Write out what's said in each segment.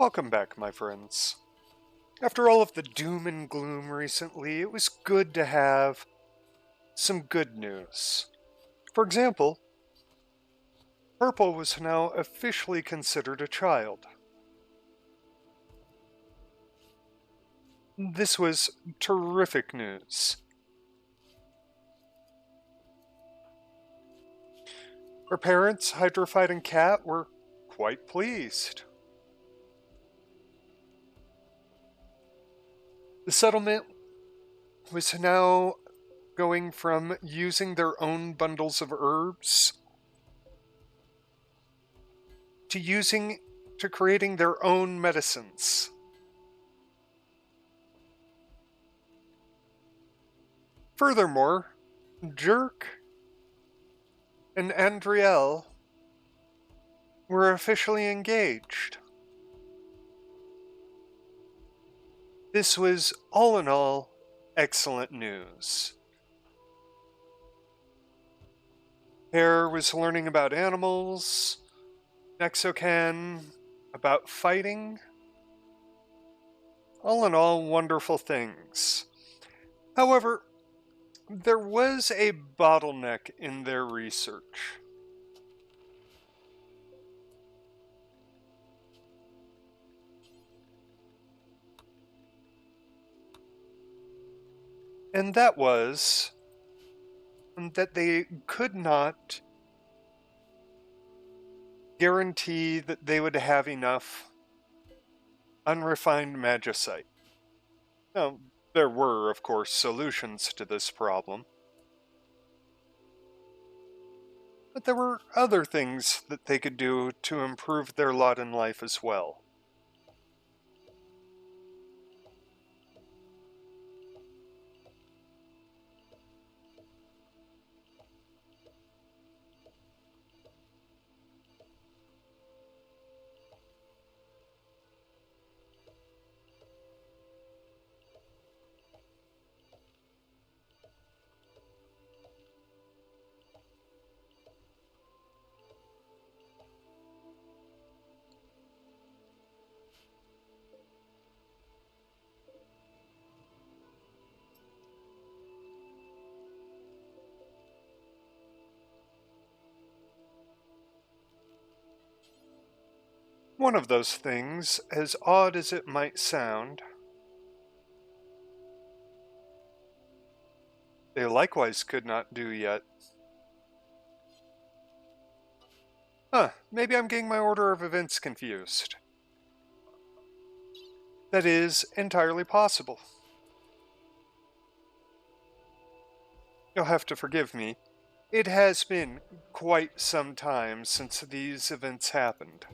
Welcome back, my friends. After all of the doom and gloom recently, it was good to have some good news. For example, Purple was now officially considered a child. This was terrific news. Her parents, Hydrophyte and Cat, were quite pleased. The settlement was now going from using their own bundles of herbs to creating their own medicines. Furthermore, Jerk and Andriel were officially engaged. This was, all in all, excellent news. Hare was learning about animals, Nexocan about fighting. All in all, wonderful things. However, there was a bottleneck in their research. And that was that they could not guarantee that they would have enough unrefined magicite. Now, there were, of course, solutions to this problem. But there were other things that they could do to improve their lot in life as well. One of those things, as odd as it might sound, they likewise could not do yet. Maybe I'm getting my order of events confused. That is entirely possible. You'll have to forgive me. It has been quite some time since these events happened.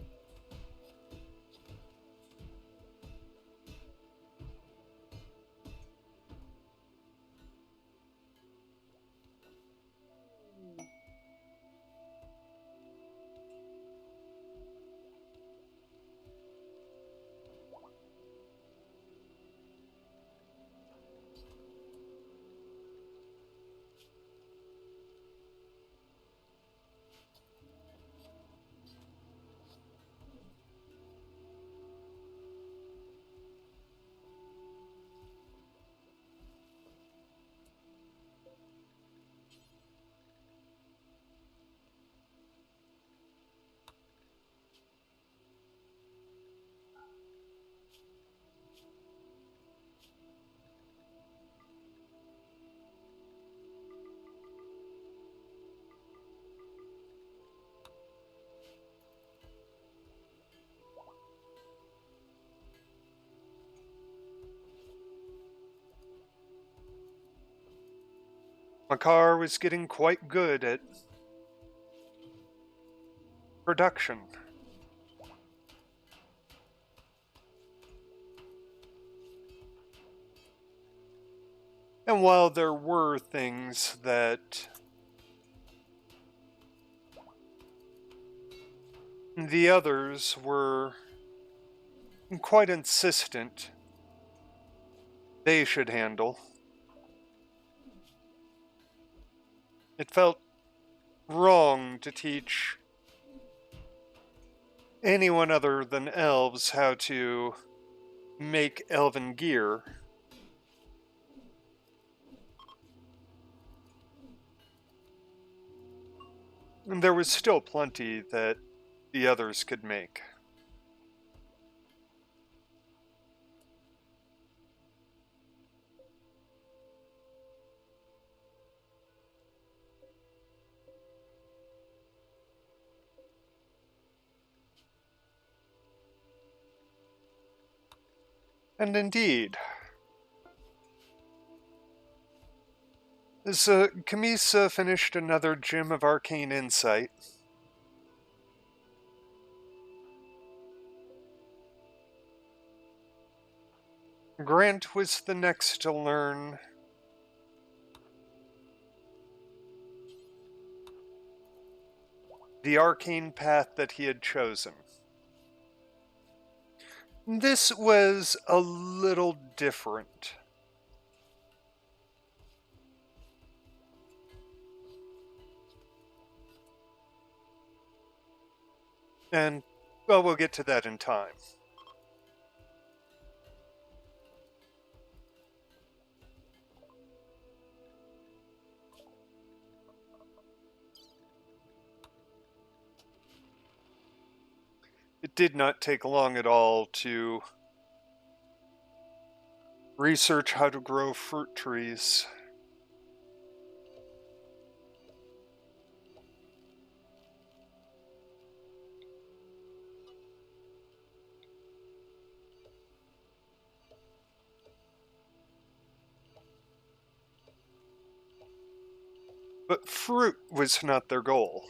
Makar was getting quite good at production. And while there were things that the others were quite insistent they should handle, it felt wrong to teach anyone other than elves how to make elven gear. And there was still plenty that the others could make. And indeed, as Camisa finished another gem of arcane insight, Grant was the next to learn the arcane path that he had chosen. This was a little different. And, well, we'll get to that in time. It did not take long at all to research how to grow fruit trees. But fruit was not their goal.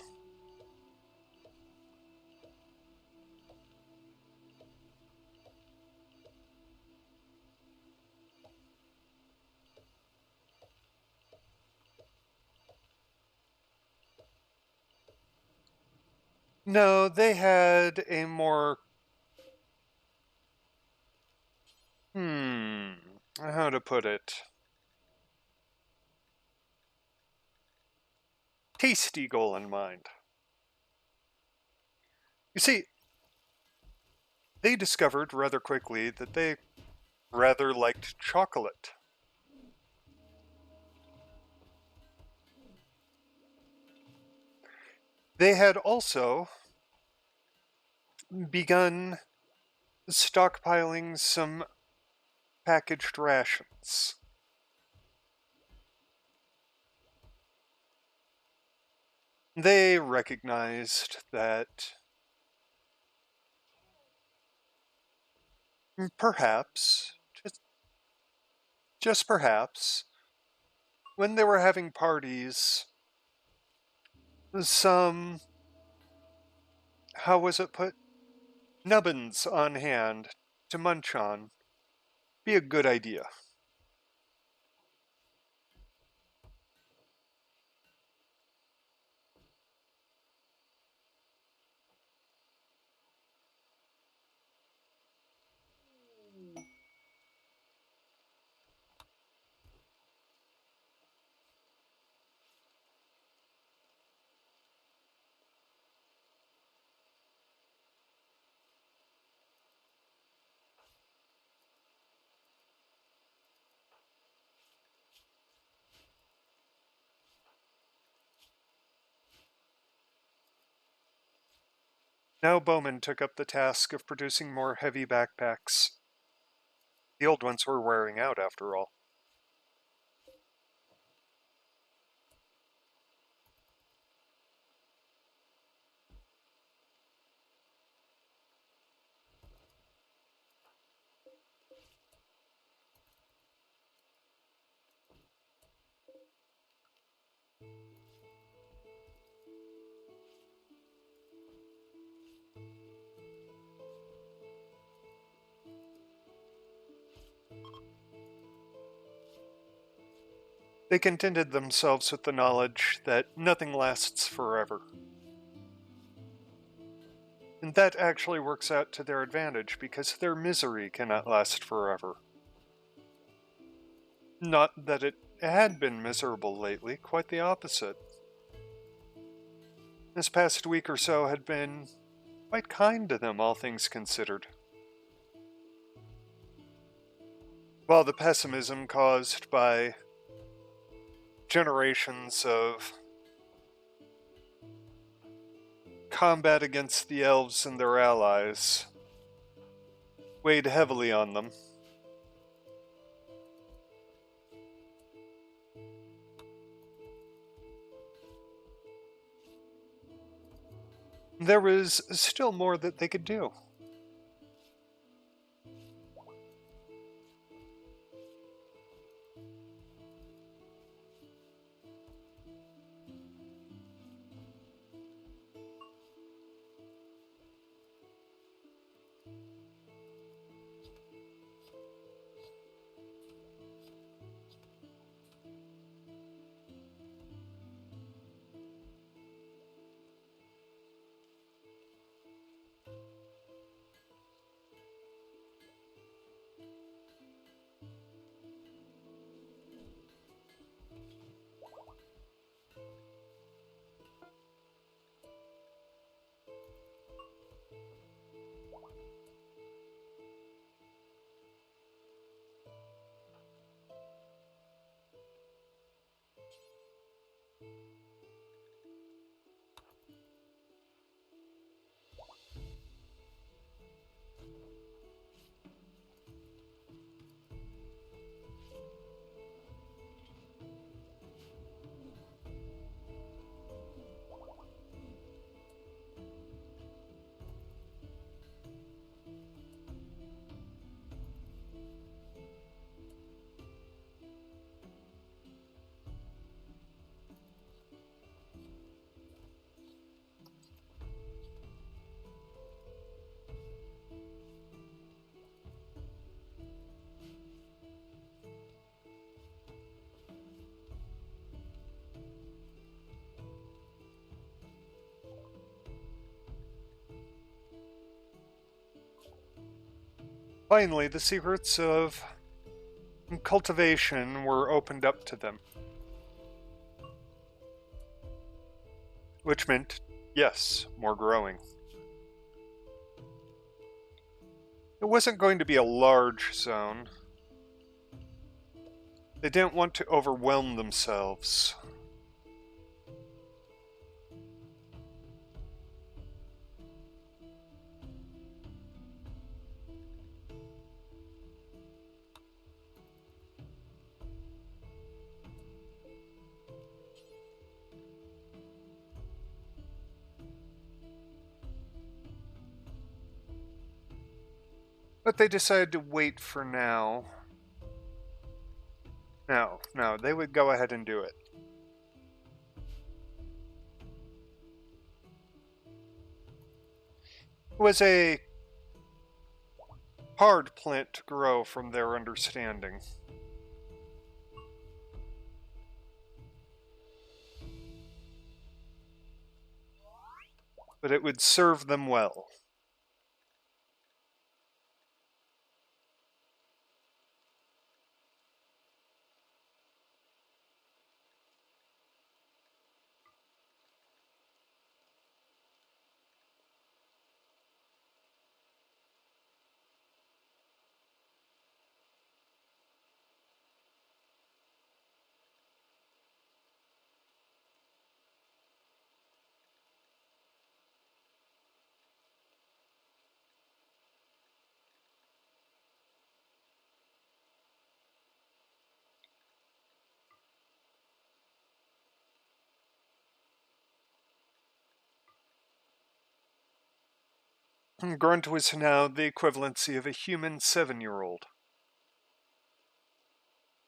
No, they had a more... how to put it? Tasty goal in mind. You see, they discovered rather quickly that they rather liked chocolate. They had also begun stockpiling some packaged rations. They recognized that perhaps, just perhaps, when they were having parties, some, how was it put? Nubbins on hand to munch on be a good idea. Now Bowman took up the task of producing more heavy backpacks. The old ones were wearing out after all. They contented themselves with the knowledge that nothing lasts forever. And that actually works out to their advantage because their misery cannot last forever. Not that it had been miserable lately, quite the opposite. This past week or so had been Quite kind to them, all things considered. While the pessimism caused by generations of combat against the elves and their allies weighed heavily on them, there was still more that they could do. Finally, the secrets of cultivation were opened up to them. Which meant, yes, more growing. It wasn't going to be a large zone. They didn't want to overwhelm themselves. But they decided to wait for now. No, they would go ahead and do it. It was a hard plant to grow from their understanding. But it would serve them well. Grunt was now the equivalency of a human 7-year-old,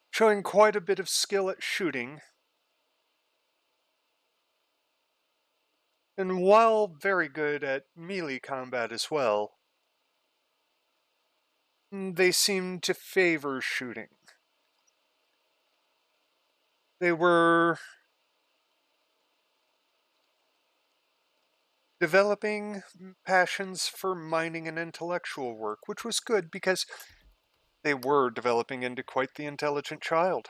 showing quite a bit of skill at shooting, and while very good at melee combat as well, they seemed to favor shooting. They were developing passions for mining and intellectual work, which was good because they were developing into quite the intelligent child.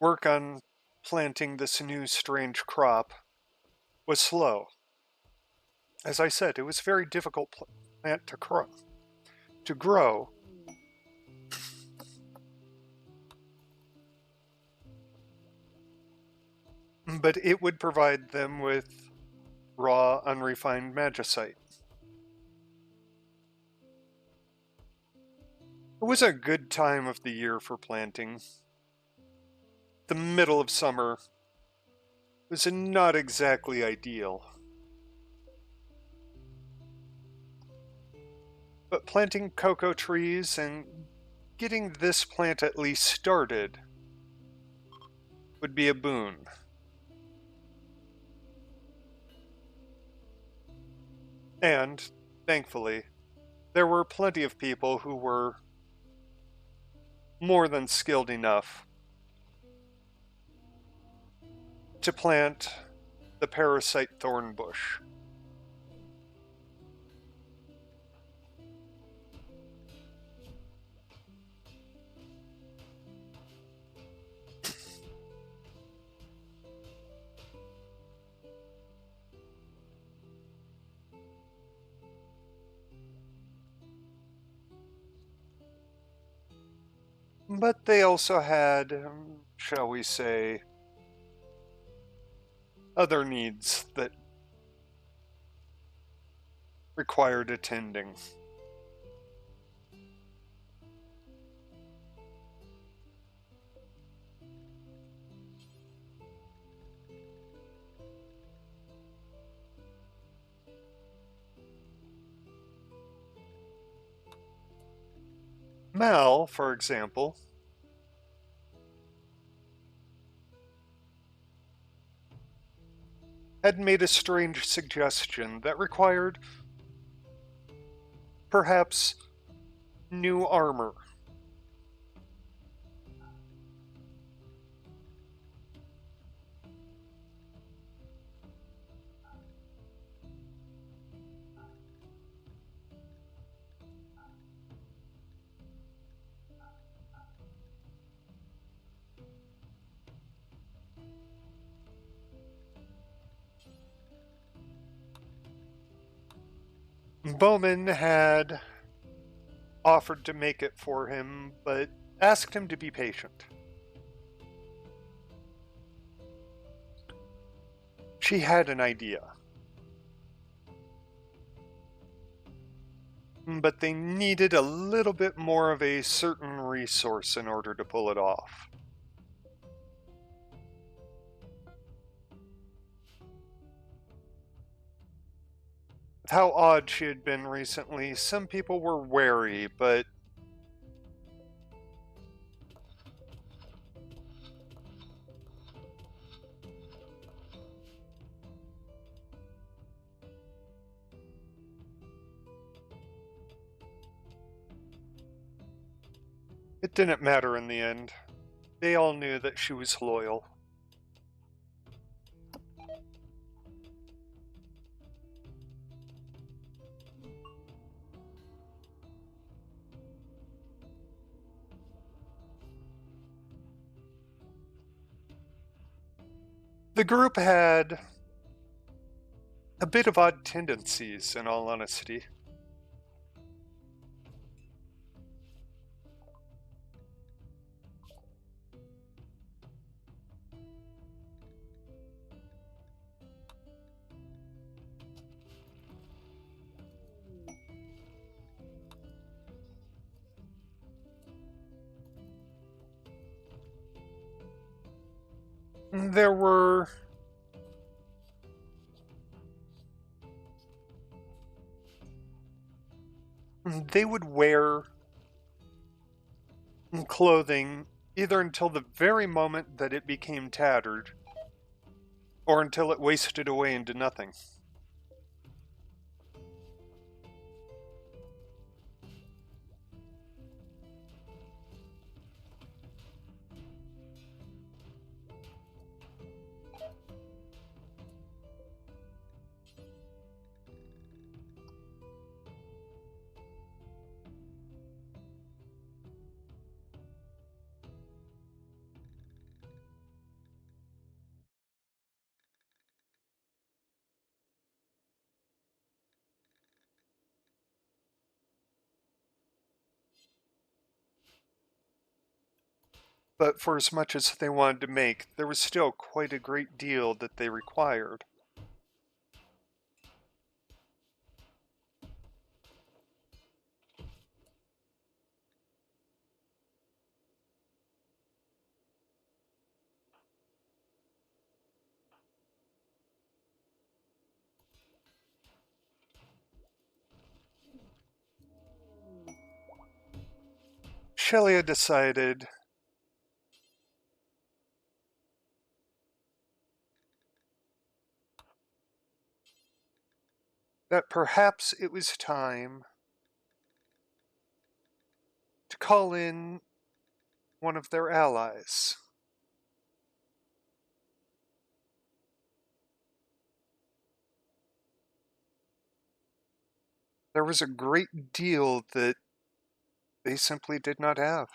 work on planting this new strange crop was slow. As I said, it was a very difficult plant to grow. But it would provide them with raw, unrefined magicite. It was a good time of the year for planting. The middle of summer was not exactly ideal. But planting cocoa trees and getting this plant at least started would be a boon. And, thankfully, there were plenty of people who were more than skilled enough to plant the parasite thorn bush. But they also had, shall we say, other needs that required attending. Mal, for example, had made a strange suggestion that required, perhaps, new armor. Bowman had offered to make it for him, but asked him to be patient. She had an idea, but they needed a little bit more of a certain resource in order to pull it off. With how odd she had been recently, some people were wary, but it didn't matter in the end. They all knew that she was loyal. The group had a bit of odd tendencies, in all honesty. There were they would wear clothing either until the very moment that it became tattered or until it wasted away into nothing. But for as much as they wanted to make, there was still quite a great deal that they required. Shelia decided that perhaps it was time to call in one of their allies. There was a great deal that they simply did not have.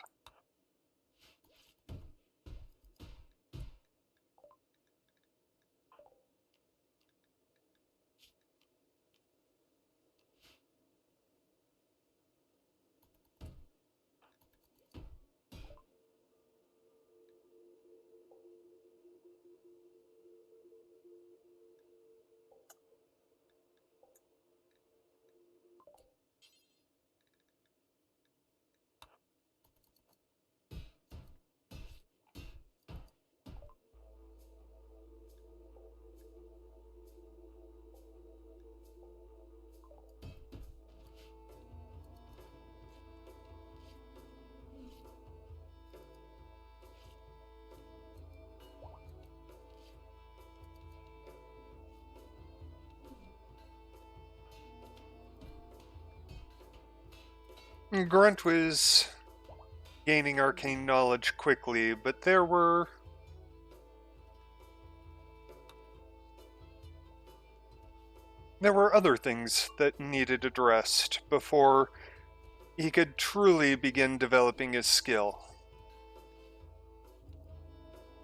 Grunt was gaining arcane knowledge quickly, but there were other things that needed addressed before he could truly begin developing his skill.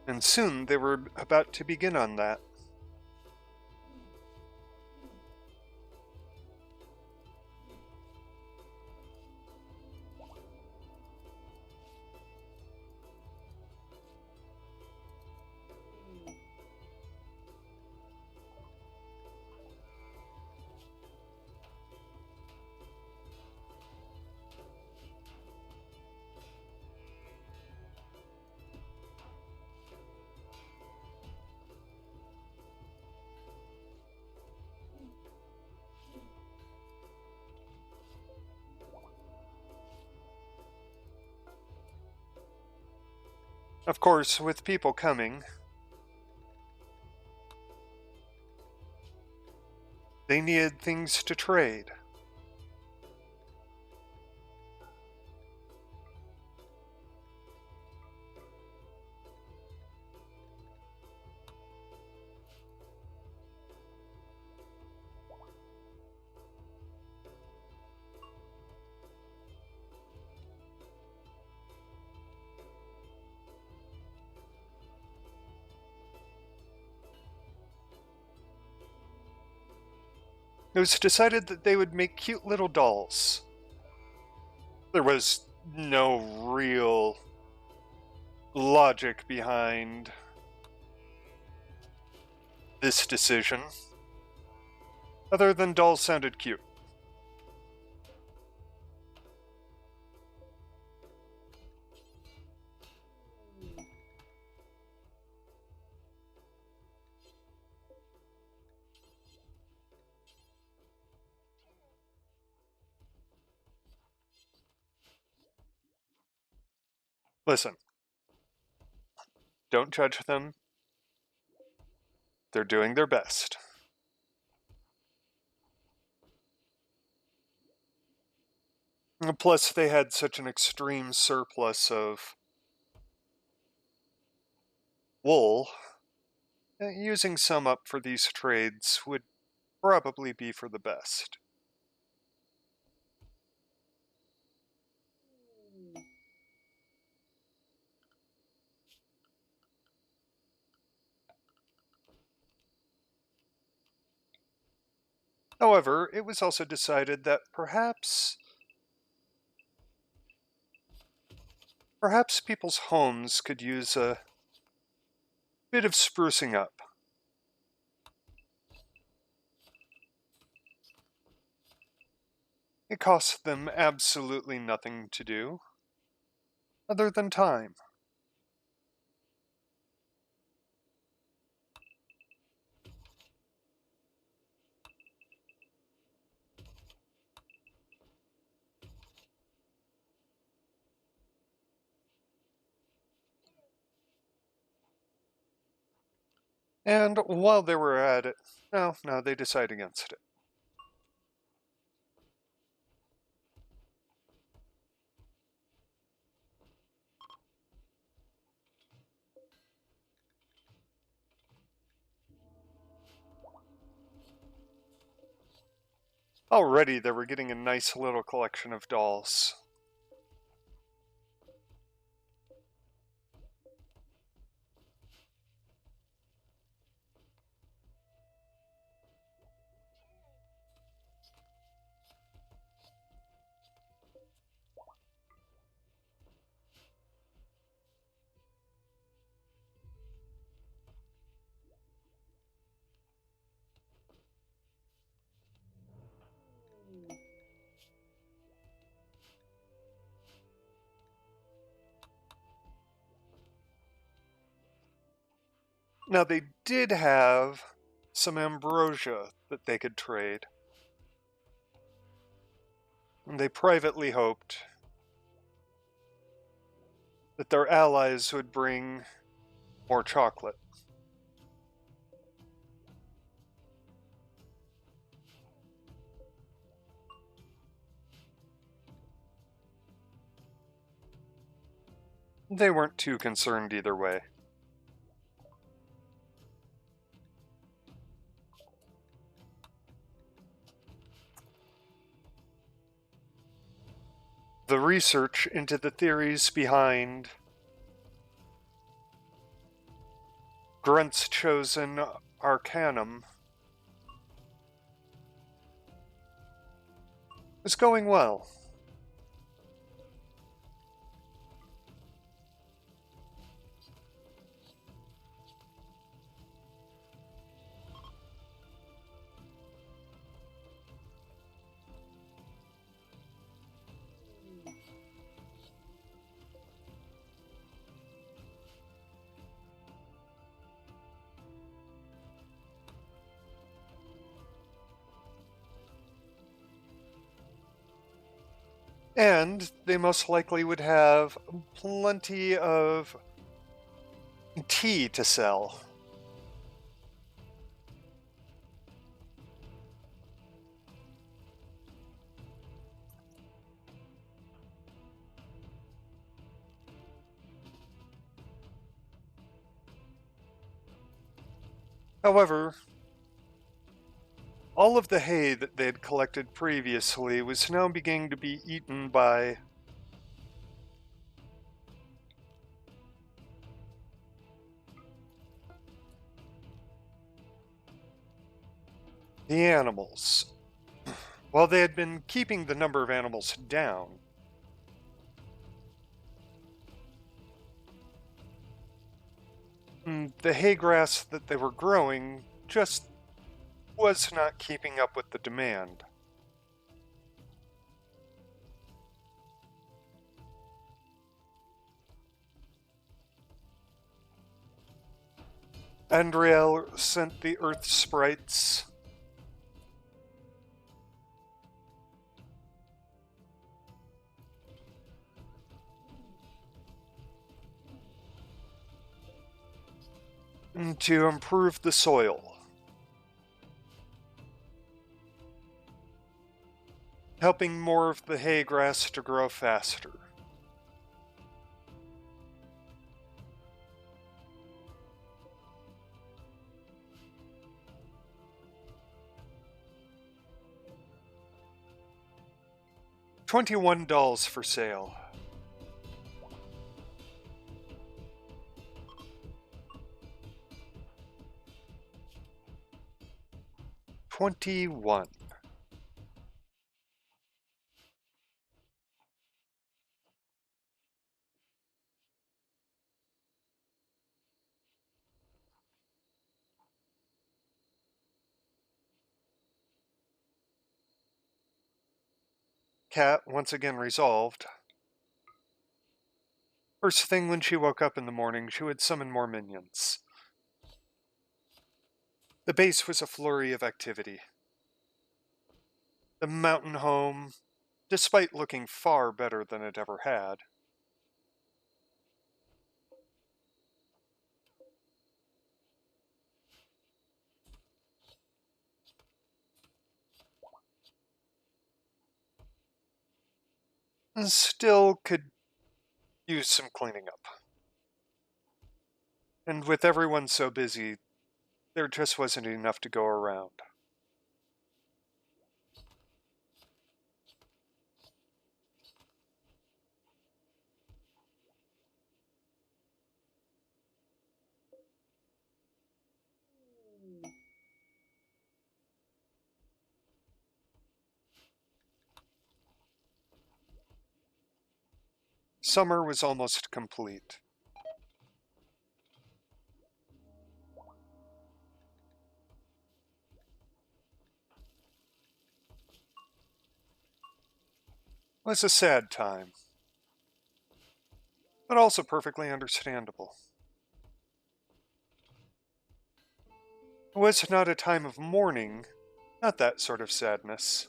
And soon they were about to begin on that. Of course, with people coming, they needed things to trade. It was decided that they would make cute little dolls. There was no real logic behind this decision, other than dolls sounded cute. Listen, don't judge them. They're doing their best. Plus, they had such an extreme surplus of wool. Using some up for these trades would probably be for the best. However, it was also decided that perhaps Perhaps people's homes could use a bit of sprucing up. It costs them absolutely nothing to do, other than time. And while they were at it, no, they decide against it. Already they were getting a nice little collection of dolls. Now they did have some ambrosia that they could trade. And they privately hoped that their allies would bring more chocolate. They weren't too concerned either way. The research into the theories behind Grunt's chosen arcanum is going well. And they most likely would have plenty of tea to sell. However, all of the hay that they had collected previously was now beginning to be eaten by the animals. While they had been keeping the number of animals down, the hay grass that they were growing just was not keeping up with the demand. Andriel sent the earth sprites to improve the soil, helping more of the hay grass to grow faster. $21 for sale. $21. cat once again resolved. First thing when she woke up in the morning, she would summon more minions. The base was a flurry of activity. The mountain home, despite looking far better than it ever had, still could use some cleaning up. And with everyone so busy, there just wasn't enough to go around. Summer was almost complete. It was a sad time, but also perfectly understandable. It was not a time of mourning, not that sort of sadness.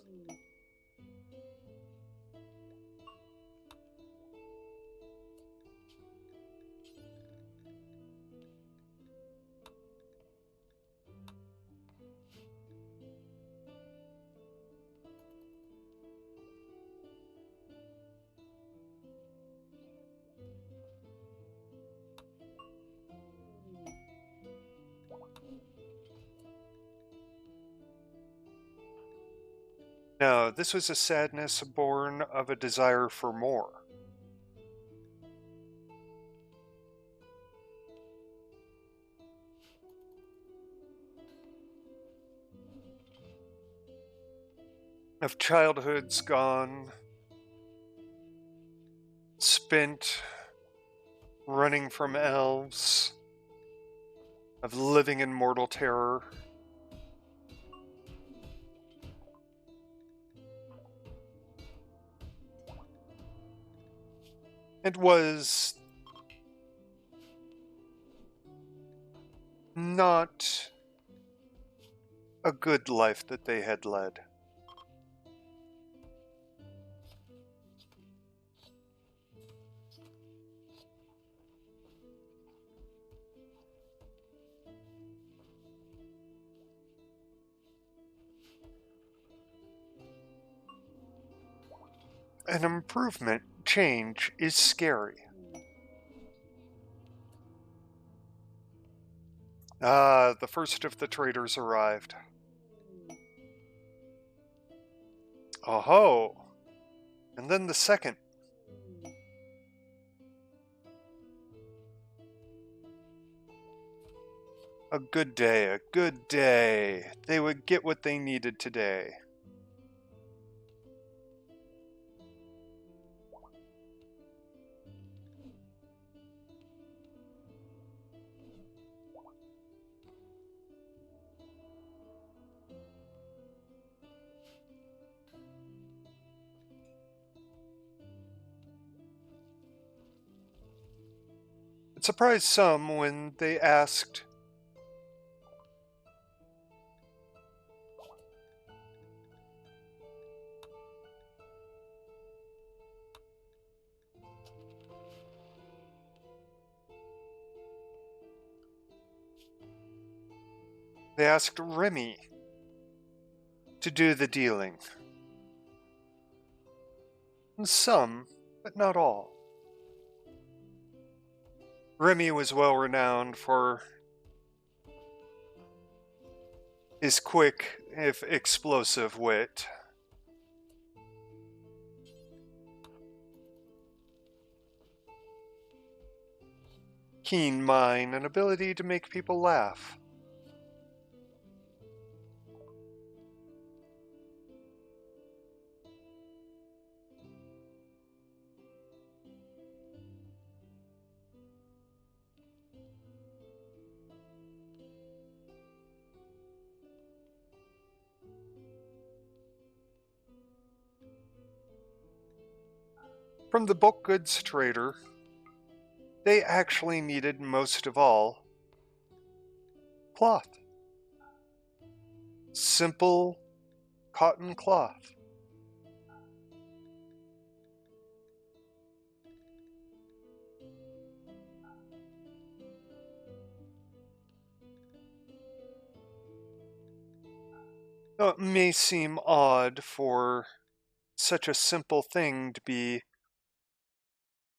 No, this was a sadness born of a desire for more. Of childhoods gone, spent running from elves, of living in mortal terror. It was not a good life that they had led. An improvement, change, is scary. Ah, the first of the traders arrived. Oh-ho! And then the second. A good day, a good day. They would get what they needed today. It surprised some when they asked, Remy to do the dealing. Some, but not all. Remy was well renowned for his quick, if explosive, wit. Keen mind and ability to make people laugh. From the bulk goods trader, they actually needed most of all cloth. Simple cotton cloth. Now, it may seem odd for such a simple thing to be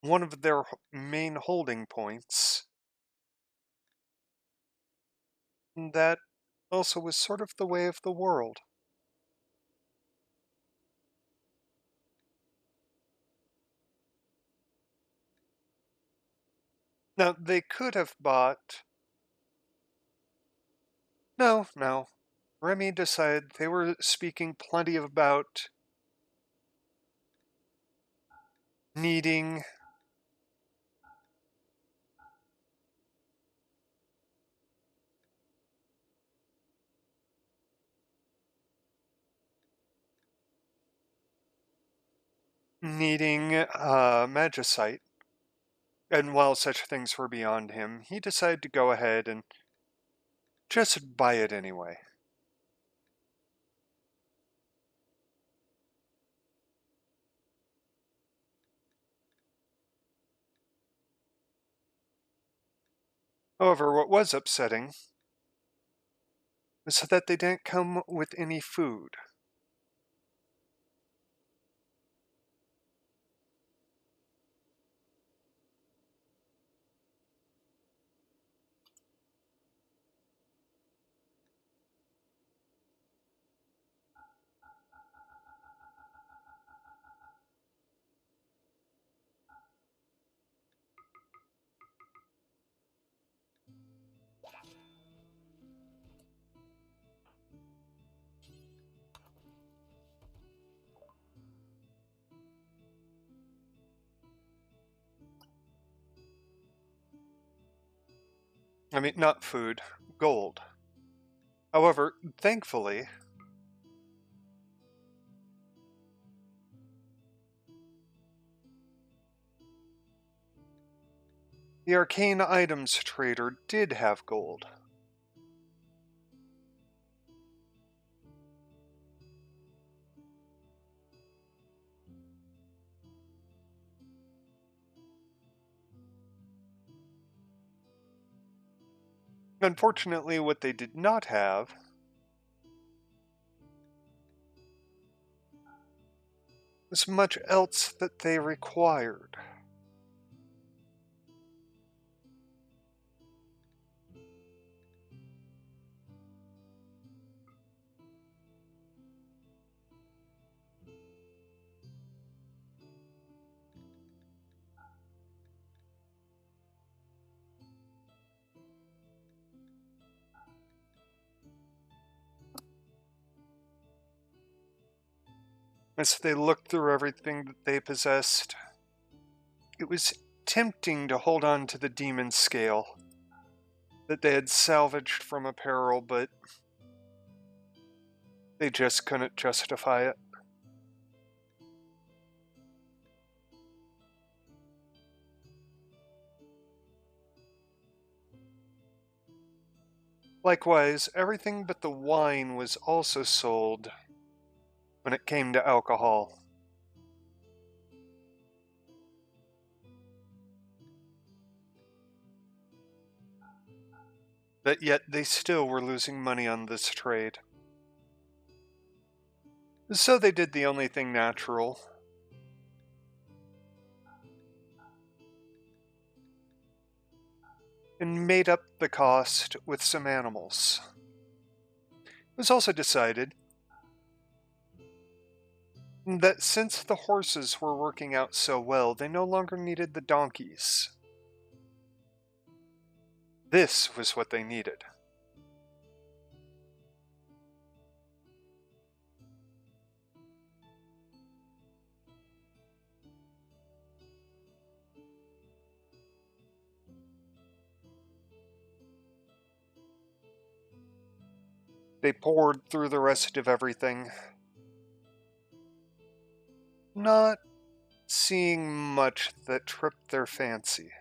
one of their main holding points. That also was sort of the way of the world. Now, they could have bought... No. Remy decided they were speaking plenty about needing magicite, and while such things were beyond him, he decided to go ahead and just buy it anyway. However, what was upsetting was that they didn't come with any food. I mean, not food, gold. However, thankfully, the arcane items trader did have gold. Unfortunately, what they did not have was much else that they required. As they looked through everything that they possessed, it was tempting to hold on to the demon scale that they had salvaged from apparel, but they just couldn't justify it. Likewise, everything but the wine was also sold when it came to alcohol. But yet they still were losing money on this trade. So they did the only thing natural. And made up the cost with some animals. It was also decided that since the horses were working out so well, they no longer needed the donkeys. This was what they needed. They poured through the rest of everything, not seeing much that tripped their fancy.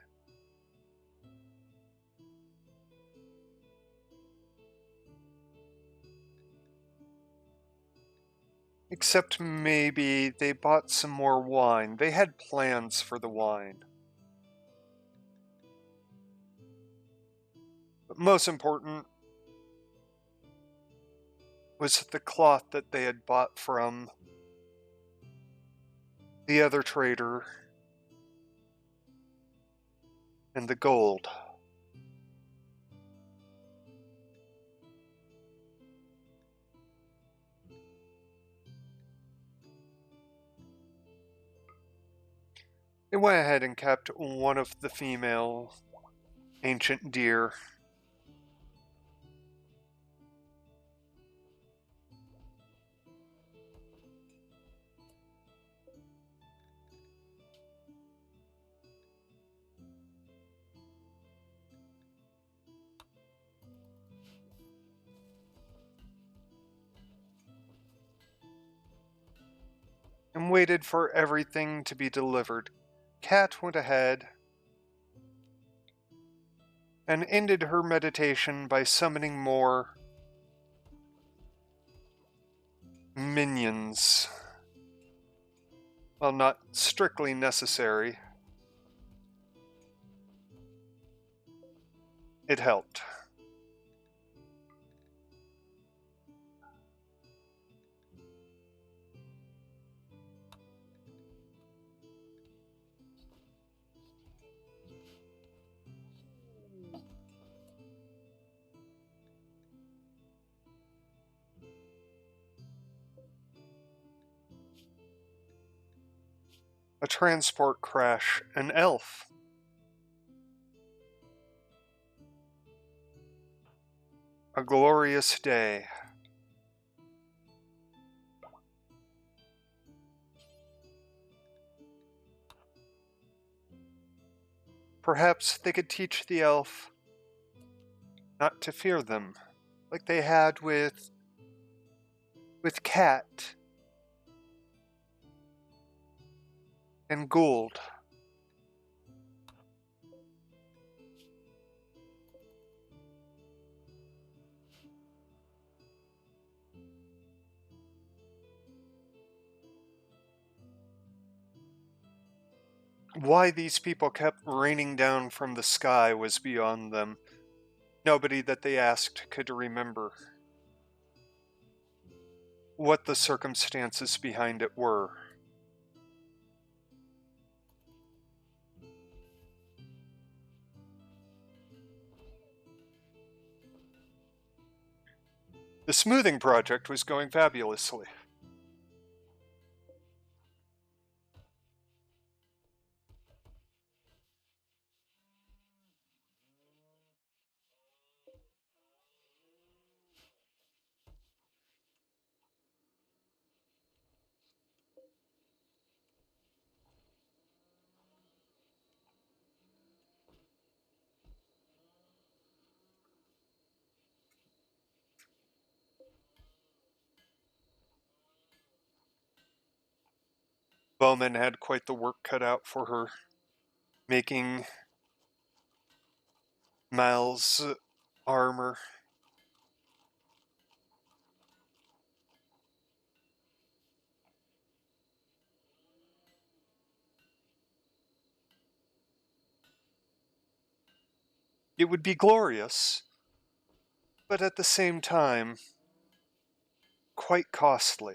Except maybe they bought some more wine. They had plans for the wine. But most important was the cloth that they had bought from the other trader and the gold. They went ahead and kept one of the female ancient deer. And waited for everything to be delivered. Cat went ahead and ended her meditation by summoning more minions. Well, not strictly necessary. It helped. A transport crash, an elf. A glorious day. Perhaps they could teach the elf not to fear them, like they had with Cat and Gould. Why these people kept raining down from the sky was beyond them. Nobody that they asked could remember what the circumstances behind it were. The smoothing project was going fabulously. Bowman had quite the work cut out for her, making Mal's armor. It would be glorious, but at the same time, quite costly.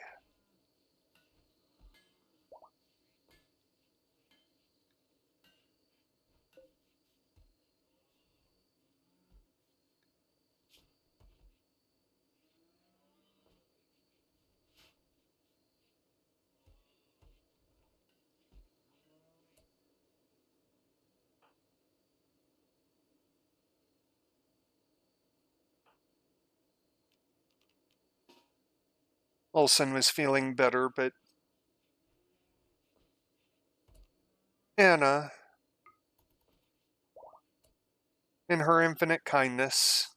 Olsen was feeling better, but Anna, in her infinite kindness,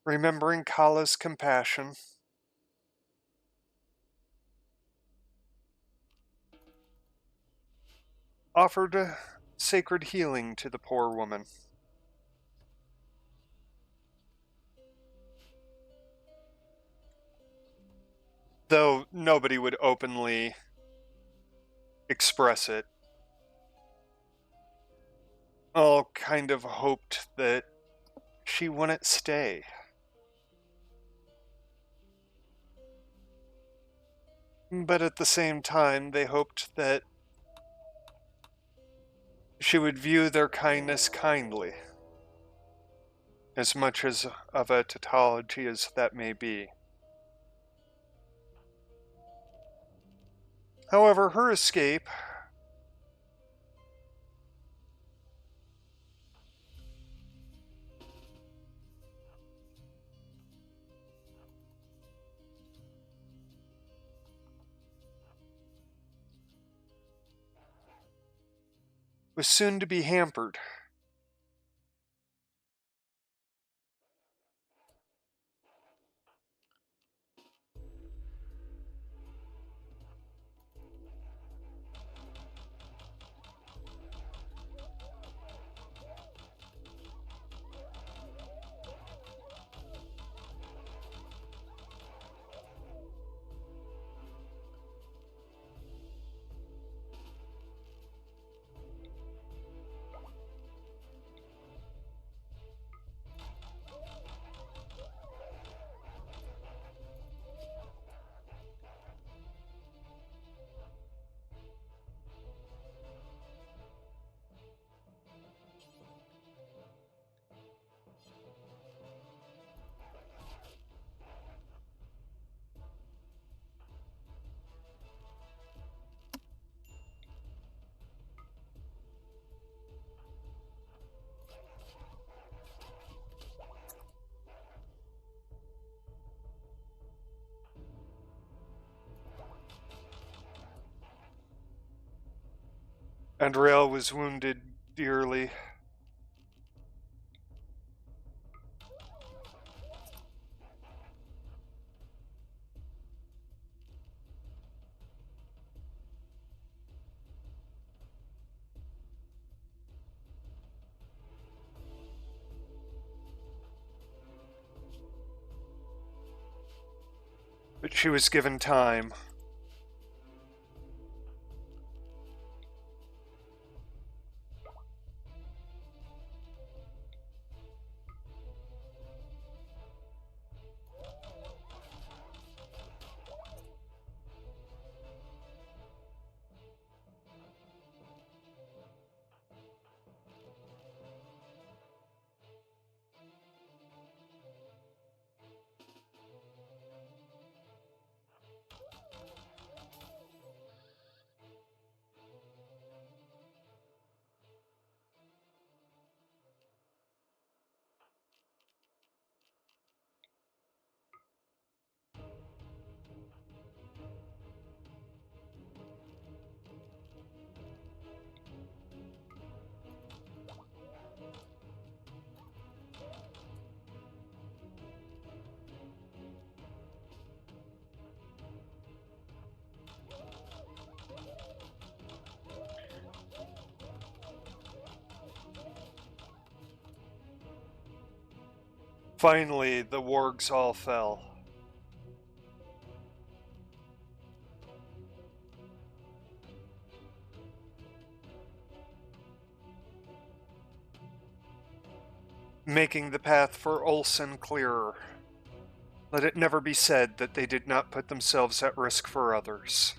remembering Kala's compassion, offered sacred healing to the poor woman. Though nobody would openly express it, all kind of hoped that she wouldn't stay. But at the same time, they hoped that she would view their kindness kindly, as much as of a tautology as that may be. However, her escape was soon to be hampered. Andrea was wounded dearly. But she was given time. Finally, the wargs all fell. Making the path for Olsen clearer. Let it never be said that they did not put themselves at risk for others.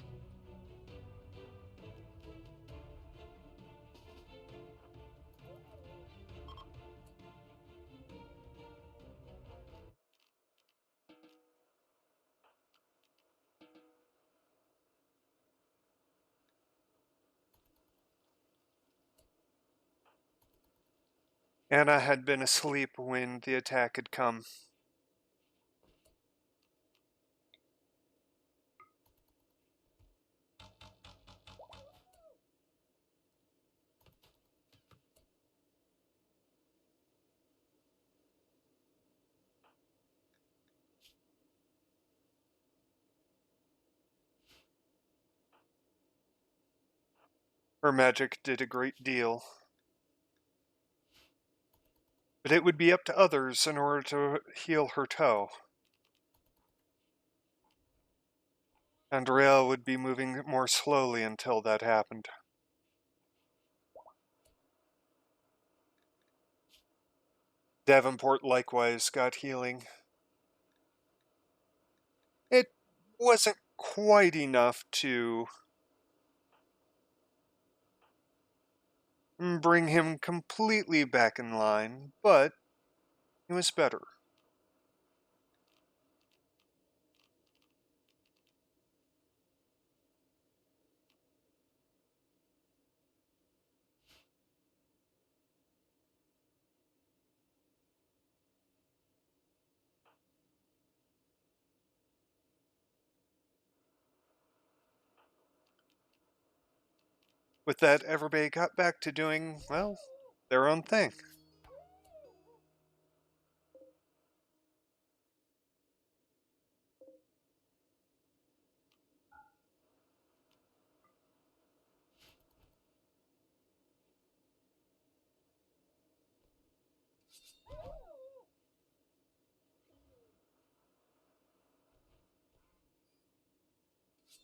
Anna had been asleep when the attack had come. Her magic did a great deal. But it would be up to others in order to heal her toe. Andrea would be moving more slowly until that happened. Davenport likewise got healing. It wasn't quite enough to bring him completely back in line, but it was better. With that, everybody got back to doing, well, their own thing.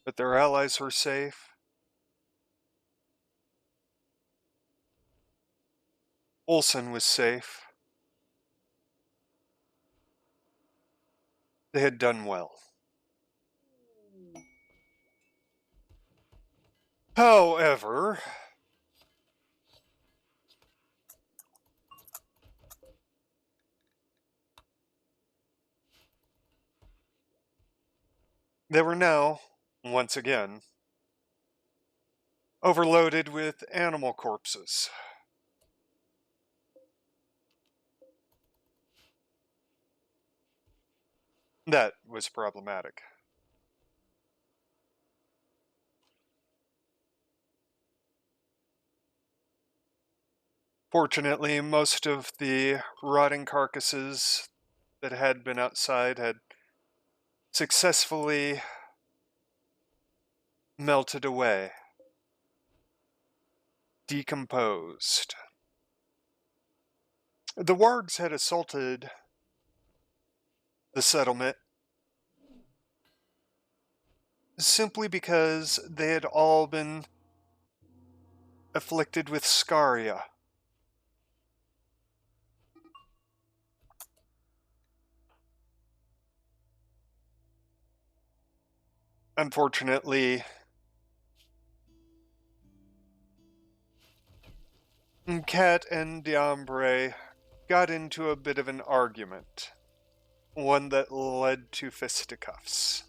But their allies were safe. Olsen was safe. They had done well. However, they were now, once again, overloaded with animal corpses. That was problematic. Fortunately, most of the rotting carcasses that had been outside had successfully melted away, decomposed. The Wargs had assaulted the settlement simply because they had all been afflicted with scaria. Unfortunately, Cat and Diambre got into a bit of an argument, one that led to fisticuffs.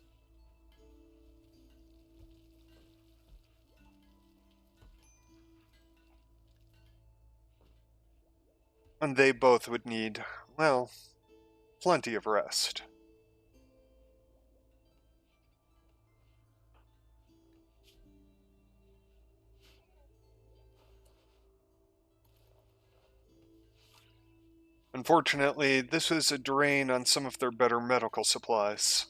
And they both would need, well, plenty of rest. Unfortunately, this was a drain on some of their better medical supplies.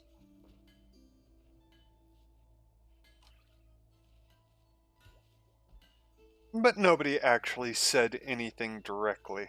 But nobody actually said anything directly.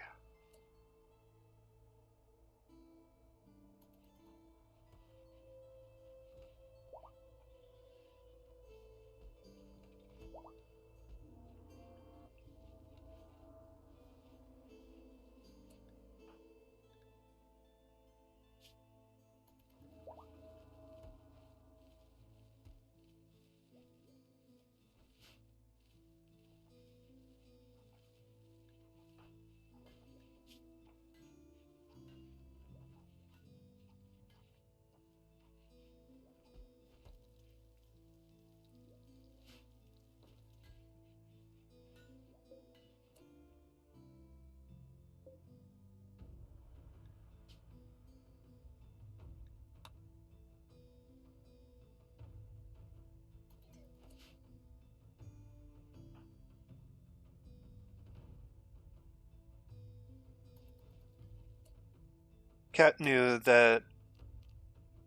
Cat knew that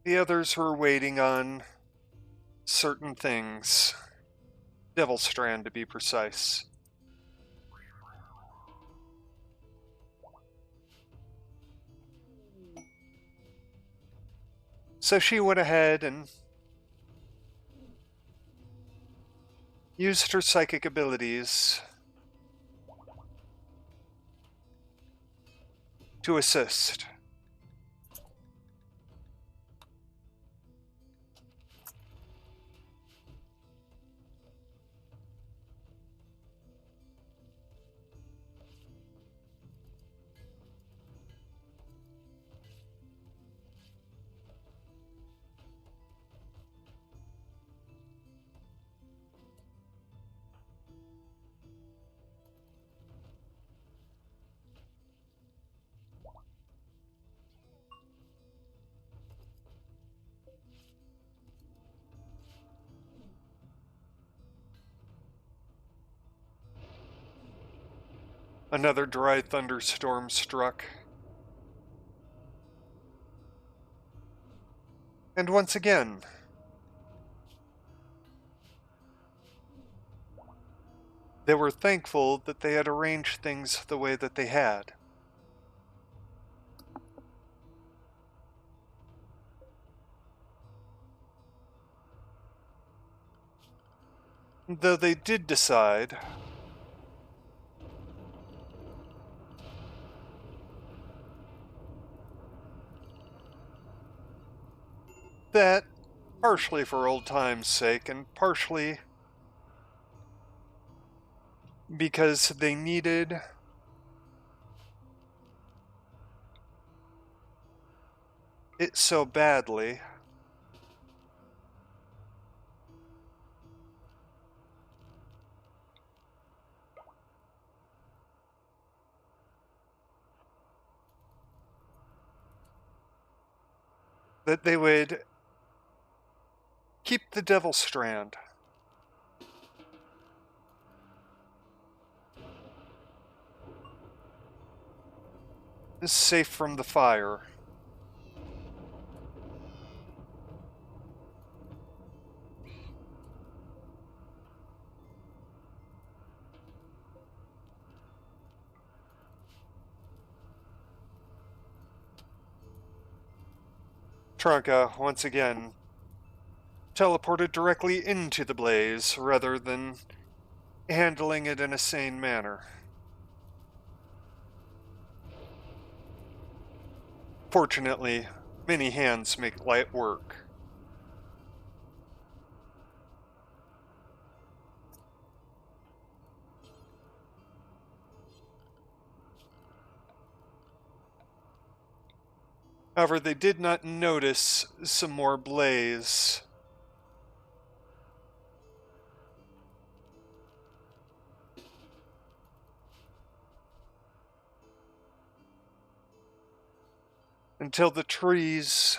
the others were waiting on certain things. Devil Strand to be precise. So she went ahead and used her psychic abilities to assist. Another dry thunderstorm struck. And once again, they were thankful that they had arranged things the way that they had. Though they did decide that, partially for old time's sake and partially because they needed it so badly, that they would keep the Devil Strand. Safe from the fire. Trunka, once again, teleported directly into the blaze rather than handling it in a sane manner. Fortunately, many hands make light work. However, they did not notice some more blaze. Until the trees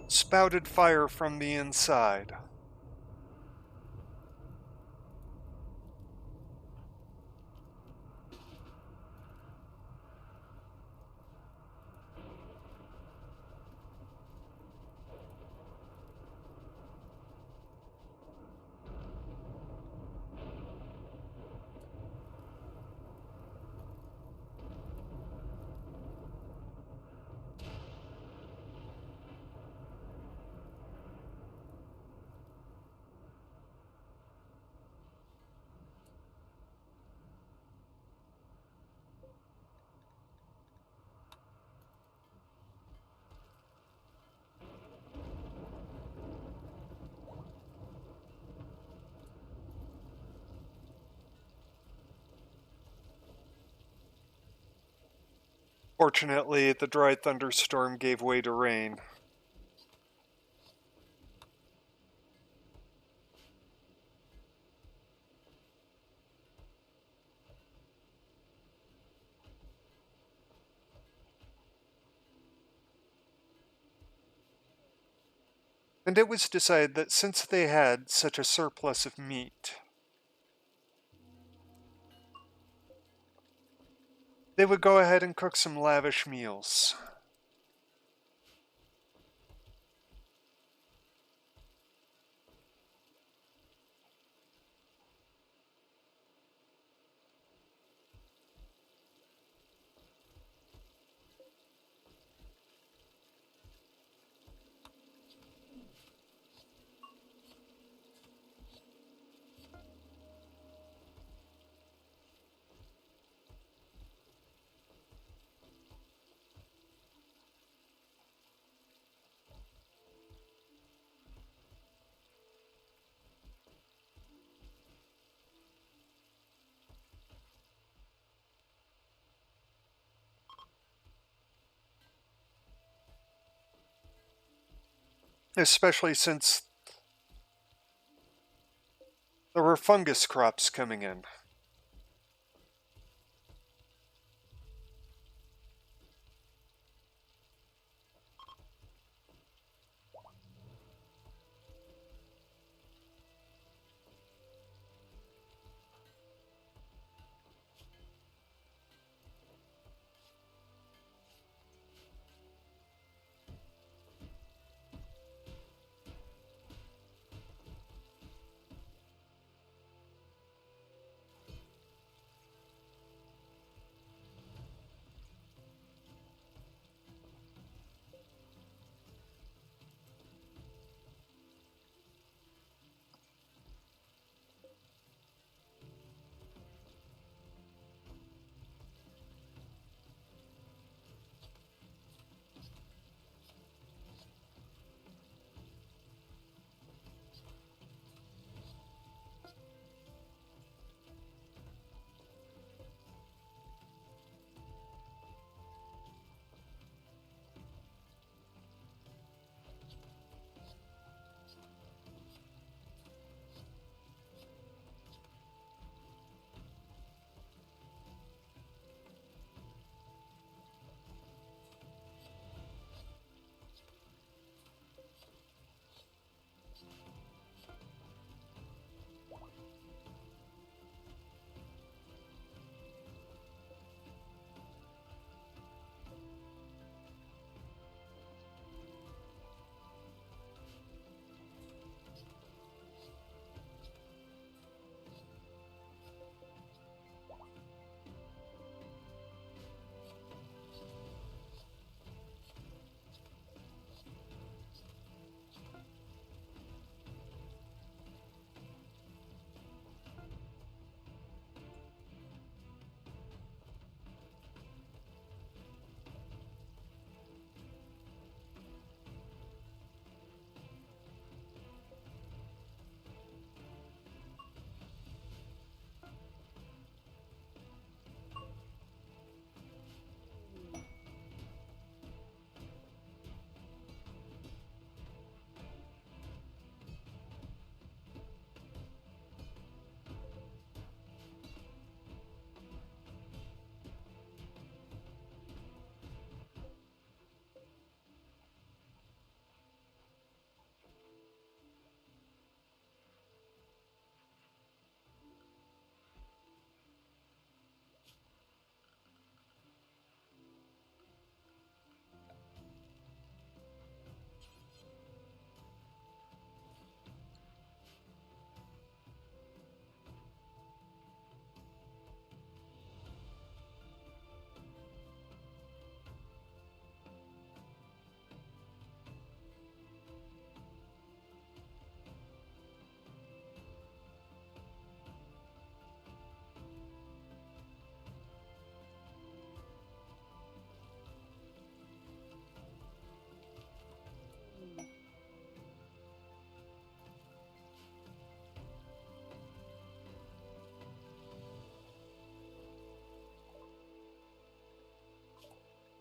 spouted fire from the inside. Fortunately, the dry thunderstorm gave way to rain. And it was decided that since they had such a surplus of meat, they would go ahead and cook some lavish meals. especially since there were fungus crops coming in.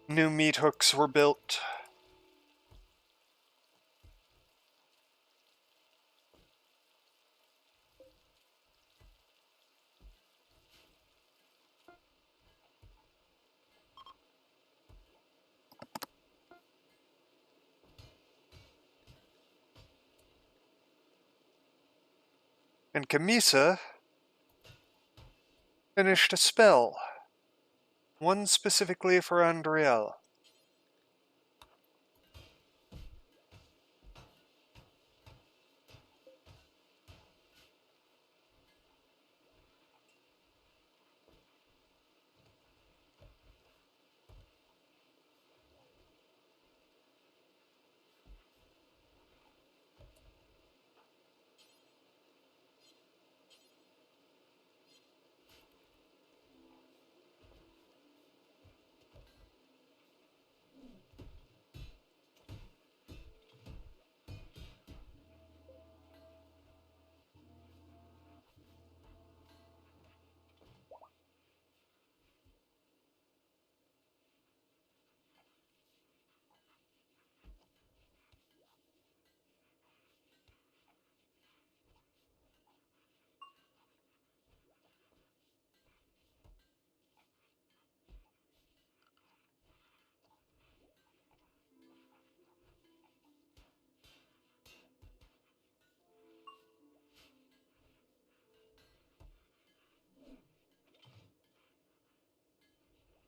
New meat hooks were built. And Camisa finished a spell, one specifically for Andriel.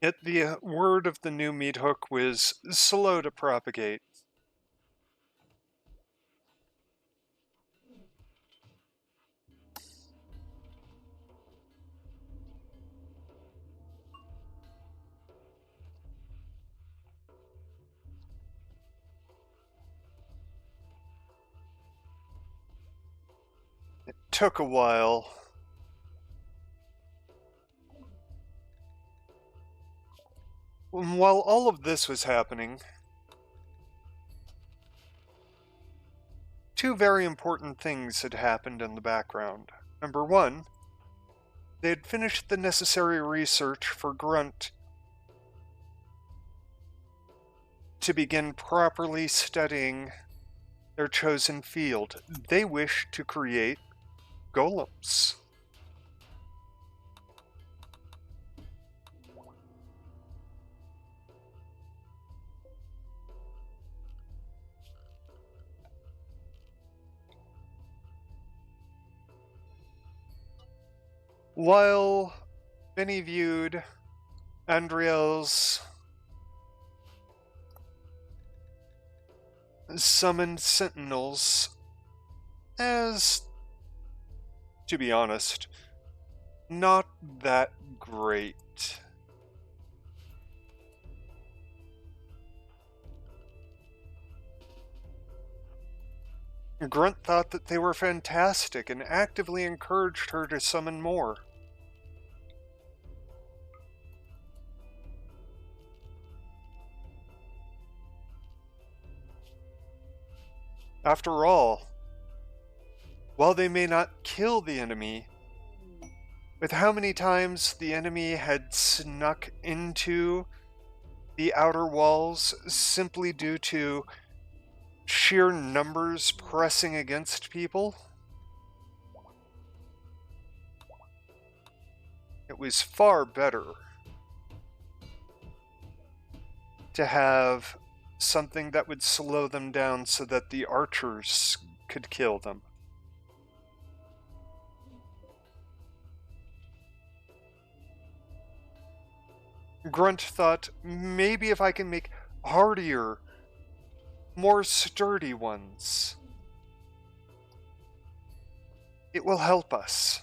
Yet the word of the new meat hook was slow to propagate. It took a while. While all of this was happening, two very important things had happened in the background. Number one, they had finished the necessary research for Grunt to begin properly studying their chosen field. They wished to create golems. While many viewed Andriel's summoned sentinels as, to be honest, not that great. Grunt thought that they were fantastic and actively encouraged her to summon more. After all, while they may not kill the enemy, with how many times the enemy had snuck into the outer walls simply due to sheer numbers pressing against people, it was far better to have something that would slow them down so that the archers could kill them. Grunt thought, maybe if I can make hardier, more sturdy ones, it will help us.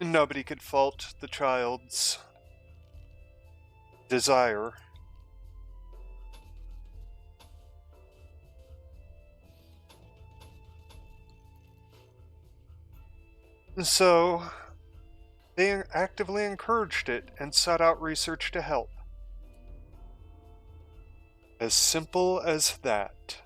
Nobody could fault the child's desire. So, they actively encouraged it and sought out research to help. As simple as that.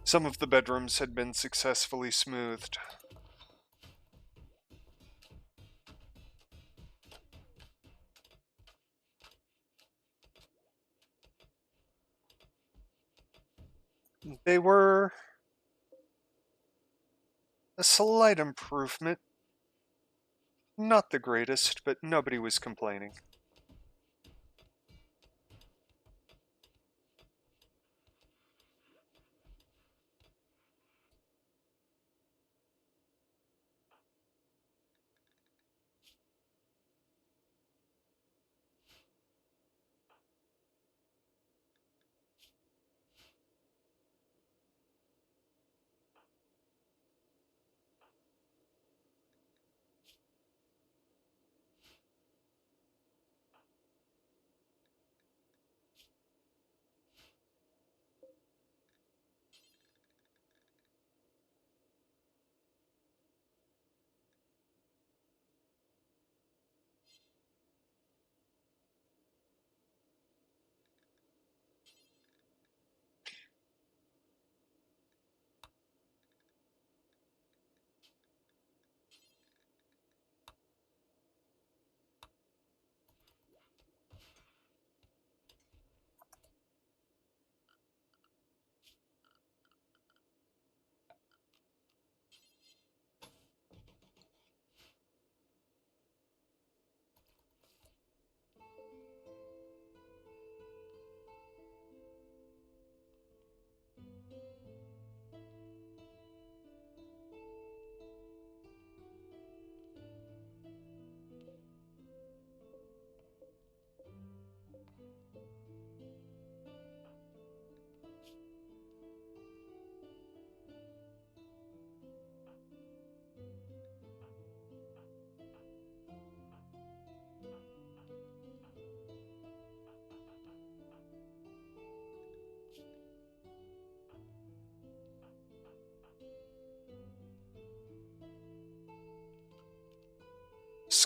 Some of the bedrooms had been successfully smoothed. They were a slight improvement. Not the greatest, but nobody was complaining.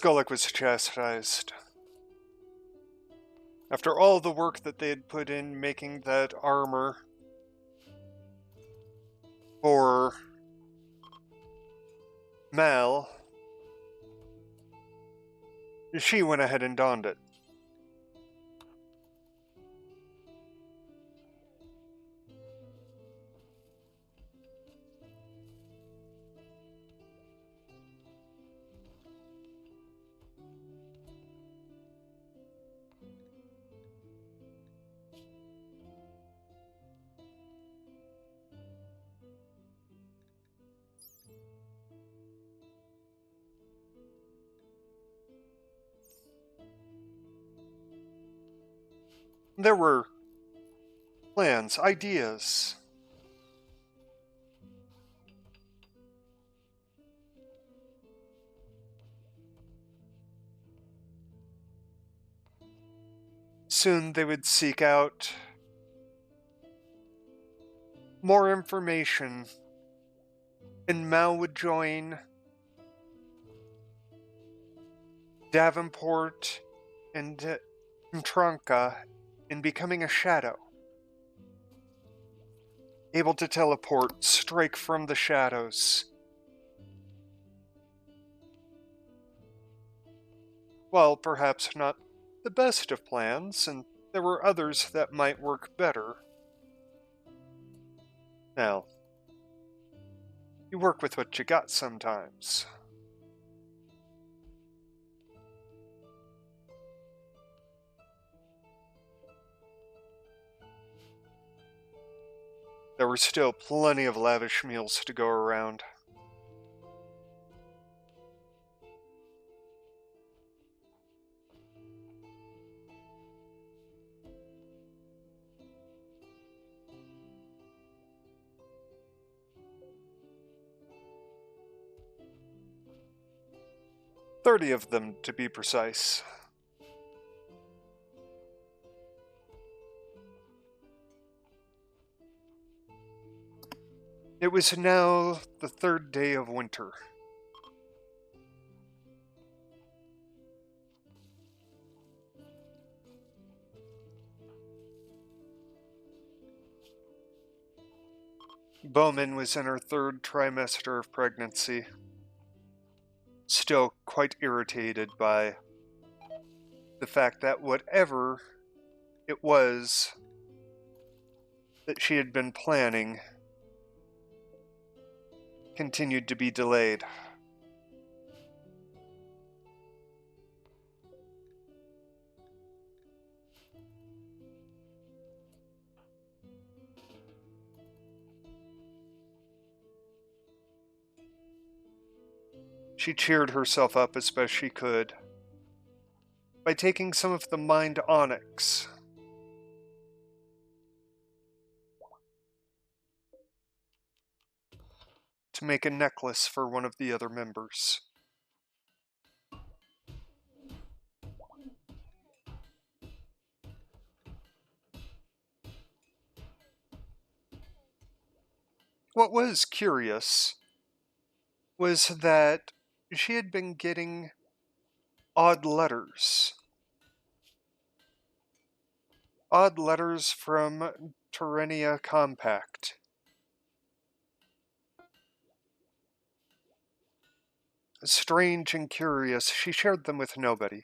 Skullock was chastised. After all the work that they had put in making that armor for Mal, she went ahead and donned it. There were plans, ideas. Soon they would seek out more information, and Mal would join Davenport and Tronka in becoming a shadow. Able to teleport straight from the shadows. Well, perhaps not the best of plans, and there were others that might work better. Now, you work with what you got sometimes. There were still plenty of lavish meals to go around. "30 of them, to be precise. It was now the third day of winter. Bowman was in her third trimester of pregnancy, still quite irritated by the fact that whatever it was that she had been planning continued to be delayed. She cheered herself up as best she could by taking some of the mind onyx to make a necklace for one of the other members. What was curious was that she had been getting odd letters. Odd letters from Terrenia Compact. Strange and curious, she shared them with nobody.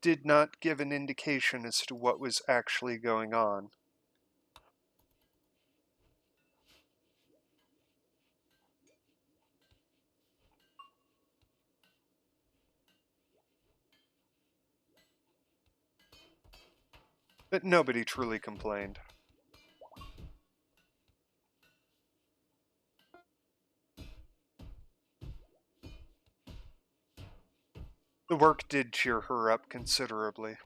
Did not give an indication as to what was actually going on. But nobody truly complained. The work did cheer her up considerably.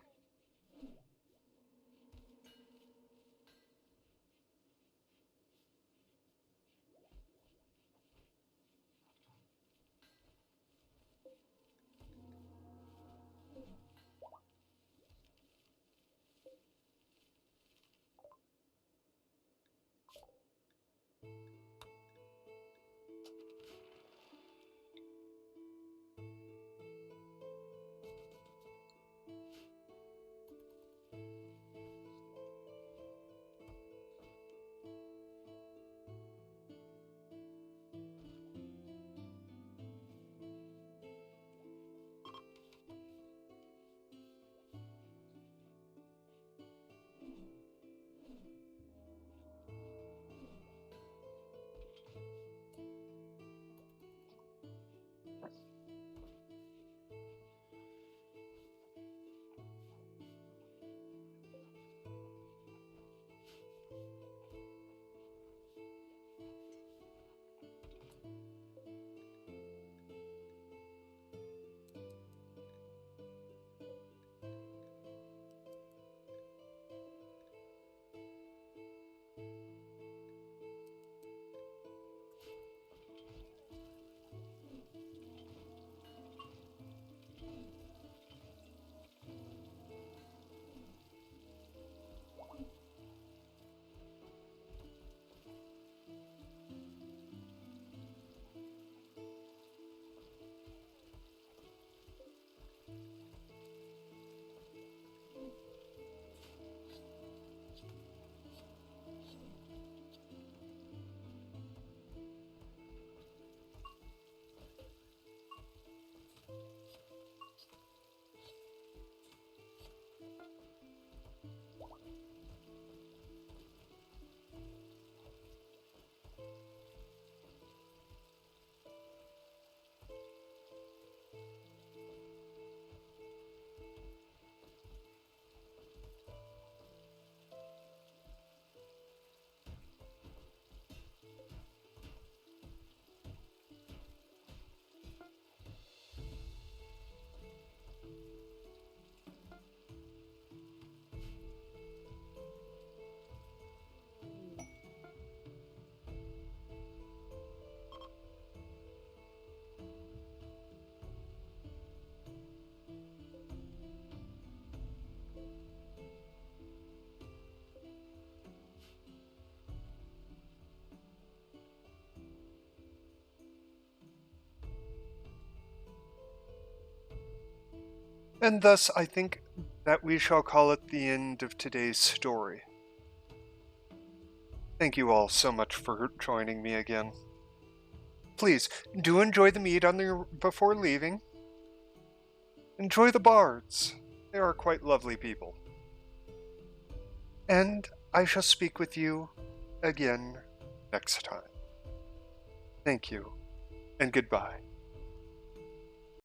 And thus I think that we shall call it the end of today's story. Thank you all so much for joining me again. Please, do enjoy the mead before leaving. Enjoy the bards. They are quite lovely people. And I shall speak with you again next time. Thank you, and goodbye.